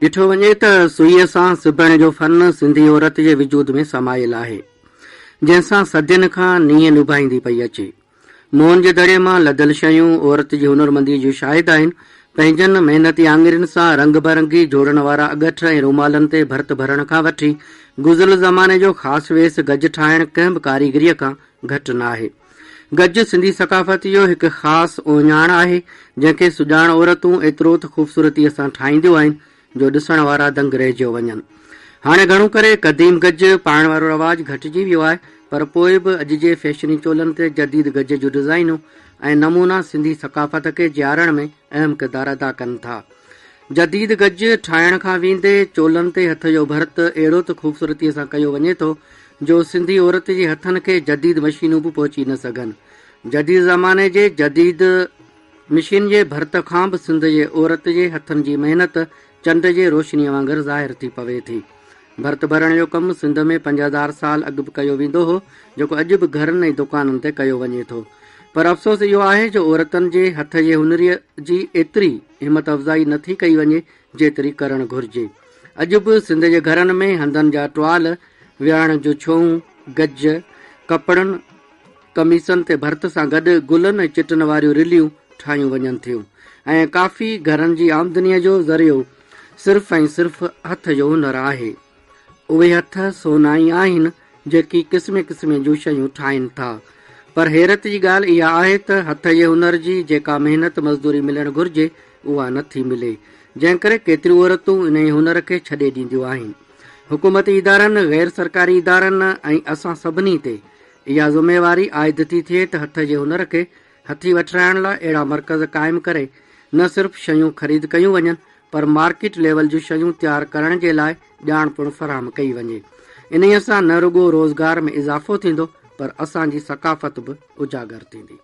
ॾिठो वञे त सुईअ सां सिबण जो फन सिंधी औरत जे वजूद में समायल आहे, जंहिंसां सदियुनि खां नीअ निभाईंदी पई अचे। मोहन जे दड़े मां लदल शयूं औरत जी हुनरमंदी जूं शाहिद आहिनि। पंहिंजनि महिनती आङिरियुनि सां रंग बरंगी जोड़ण वारा अगठ ऐं रुमालनि ते भर्त भरण खां वठी गुज़िरियल ज़माने जो ख़ासि वेस गज ठाहिण कंहिं बि कारीगरीअ खां घटि न आहे। गज सिंधी सकाफ़त जो हिकु ख़ासि ओञाण आहे, जंहिंखे सुजाण औरतूं एतिरो त ख़ूबसूरतीअ सां ठाहींदियूं आहिनि जो ॾिसण वारा दंग रहिजी वञनि। हाणे घणो करे क़दीम गज पाइण वारो रवाज घटिजी वियो आहे, पर पोइ बि अॼु जे फैशनी चोलनि ते जदीद गज जूं डिज़ाइनूं ऐं नमूना सिंधी सकाफ़त खे जियारण में अहम किरदारु अदा कनि था। जदीद गज ठाहिण खां वेंदे चोलनि ते हथ जो भर्त अहिड़ो त ख़ूबसूरतीअ सां कयो वञे थो जो सिंधी औरत जे हथनि खे जदीद मशीनूं बि पहुची न सघनि। जदीद ज़माने जे जदीद मशीन जे भर्त खां बि सिंध जे औरत जे हथनि जी महिनत चंड जे रोशनीअ वांगुरु ज़ाहिर थी पवे थी। भर्त भरण जो कमु सिंध में 5000 साल अॻु बि कयो वेंदो हो, जेको अॼु बि घरनि ऐं दुकाननि ते कयो वञे थो। पर अफ़सोस इहो आहे जो औरतुनि जे हथ जे हुनरीअ जी एतिरी हिमत अफ़ज़ाई नथी कई वञे जेतिरी करणु घुर्जे। अॼु बि सिंध जे घरनि में हंधनि जा टुवाल, विहाण जूं छऊं, गज, कपड़नि कमीसनि ते भर्त सां गॾु गुलनि ऐं चिटनि वारियूं रिलियूं ठाहियूं वञनि थियूं ऐं काफ़ी घरनि जी आमदनीअ जो ज़रियो सिर्फ़ ऐं सिर्फ़ हथ जो हुनर आहे। उहे हथ सोना ई आहिनि जेकी क़िस्म क़िस्म जूं शयूं ठाहिनि था। पर हैरत जी ॻाल्हि इहा आहे त हथ जे हुनर जी जेका महिनत मज़दूरी मिलणु घुर्जे उहा नथी मिले, जंहिं करे केतिरियूं औरतूं इन हुनर खे छॾे ॾींदियूं आहिनि। हुकूमती इदारनि, गैर सरकारी इदारनि ऐं असां सभिनी ते इहा ज़िमेवारी आइद थी थिए त हथ जे हुनर खे हथी वठराइण लाइ अहिड़ा मर्कज़ क़ाइमु करे न सिर्फ़ शयूं ख़रीद कयूं वञनि, पर मार्केट लेवल जूं शयूं तयारु करण जे लाइ ॼाण पिणु फ़राहम कई वञे। इन्हीअ सां न रुॻो रोज़गार में इज़ाफ़ो थींदो, पर असांजी सकाफ़त बि उजागर थींदी।